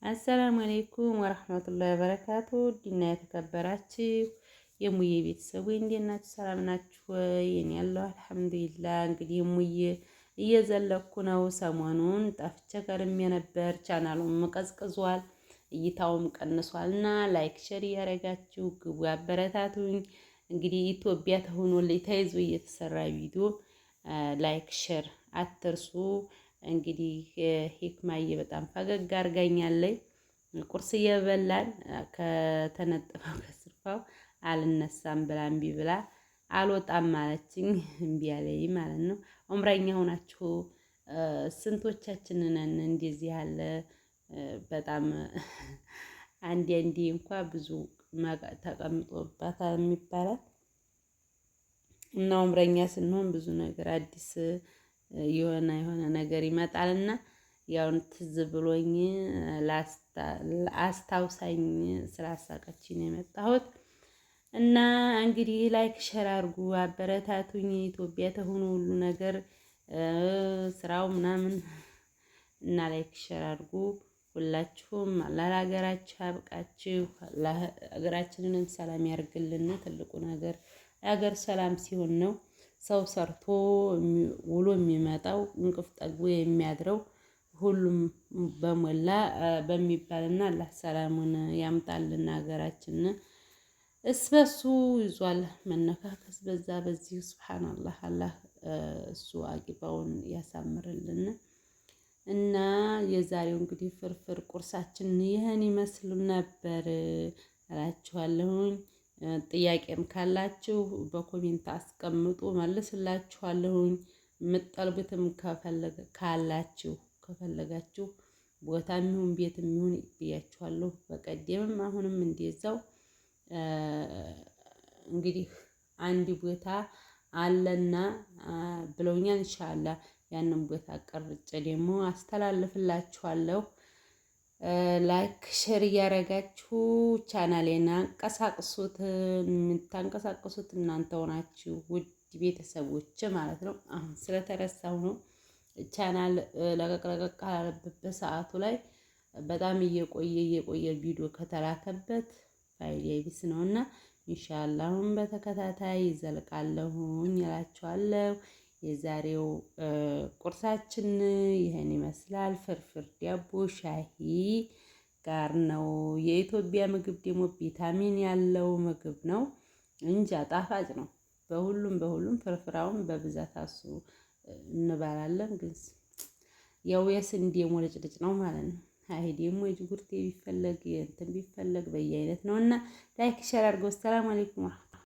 አሰላሙ አለይኩም ወራህመቱላሂ ወበረካቱ። ዲና የተከበራችሁ የሙዬ ቤተሰቦች እንዴት ናችሁ? ሰላም ናችሁ ወይ? እኔ ያለሁ አልሐምዱሊላህ። እንግዲህ ሙዬ እየዘለኩ ነው። ሰሞኑን ጠፍቼ ከርሜ ነበር። ቻናሉም ቀዝቅዟል፣ እይታውም ቀንሷልና ላይክ ሼር እያደረጋችሁ ግቡ አበረታቱኝ። እንግዲህ ኢትዮጵያ ተሆኖልኝ ተይዞ እየተሰራ ቪዲዮ ላይክ ሼር አትርሱ። እንግዲህ ሂክማዬ በጣም ፈገግ አድርጋኛለች። ቁርስ እየበላን ከተነጠፈው ከስርፋው አልነሳም ብላ እምቢ ብላ አልወጣም ማለችኝ። እምቢ አለኝ ማለት ነው። ዑምረኛ ሆናችሁ ስንቶቻችንን እንደዚህ ያለ በጣም አንዴ እንኳ ብዙ ተቀምጦባታል የሚባለው እና ዑምረኛ ስንሆን ብዙ ነገር አዲስ የሆነ ነገር ይመጣልና ያውን ትዝ ብሎኝ አስታውሳኝ ስላሳቀችኝ ነው የመጣሁት። እና እንግዲህ ላይክ ሸር አድርጉ አበረታቱኝ። ኢትዮጵያ ተሆኑ ሁሉ ነገር ስራው ምናምን እና ላይክ ሸር አድርጉ ሁላችሁም። ለሀገራችሁ ያብቃችሁ። ለሀገራችንንም ሰላም ያርግልን። ትልቁ ነገር የሀገር ሰላም ሲሆን ነው ሰው ሰርቶ ውሎ የሚመጣው እንቅፍ ጠግቦ የሚያድረው ሁሉም በሞላ በሚባልና አላህ ሰላሙን ያምጣልን። ሀገራችንን እስበሱ ይዟል መነካከስ በዛ በዚህ ሱብሃንአላህ አላህ እሱ አቂባውን ያሳምርልን። እና የዛሬው እንግዲህ ፍርፍር ቁርሳችን ይህን ይመስል ነበር እላችኋለሁኝ። ጥያቄም ካላችሁ በኮሜንት አስቀምጡ መልስላችኋለሁኝ። የምትጠልቡትም ከፈለጋችሁ ቦታም ይሁን ቤትም ይሁን ብያችኋለሁ። በቀደምም አሁንም እንደዛው እንግዲህ አንድ ቦታ አለና ብለውኛል። ኢንሻአላህ ያንን ቦታ ቀርጬ ደግሞ አስተላልፍላችኋለሁ። ላይክ ሼር እያደረጋችሁ ቻናሌን አንቀሳቅሱት። የምታንቀሳቅሱት እናንተ ሆናችሁ ውድ ቤተሰቦች ማለት ነው። አሁን ስለተረሳሁ ነው። ቻናል ለቀቅ ካላለበት በሰዓቱ ላይ በጣም እየቆየ ቪዲዮ ከተላከበት ፋይል ቢስ ነውና ኢንሻአላህ አሁን በተከታታይ ይዘልቃለሁኝ እላችኋለሁ። የዛሬው ቁርሳችን ይሄን ይመስላል። ፍርፍር ዳቦ ሻሂ ጋር ነው። የኢትዮጵያ ምግብ ደግሞ ቪታሚን ያለው ምግብ ነው። እንጃ ጣፋጭ ነው። በሁሉም ፍርፍራውን በብዛት እንበላለን። ግን ያው የስንዴ ሞልጭልጭ ነው ማለት ነው። አይ ደግሞ የጅጉርቴ ቢፈለግ እንትን ቢፈለግ በየአይነት ነውና ላይክ ሼር አድርገው። ሰላም አለይኩም።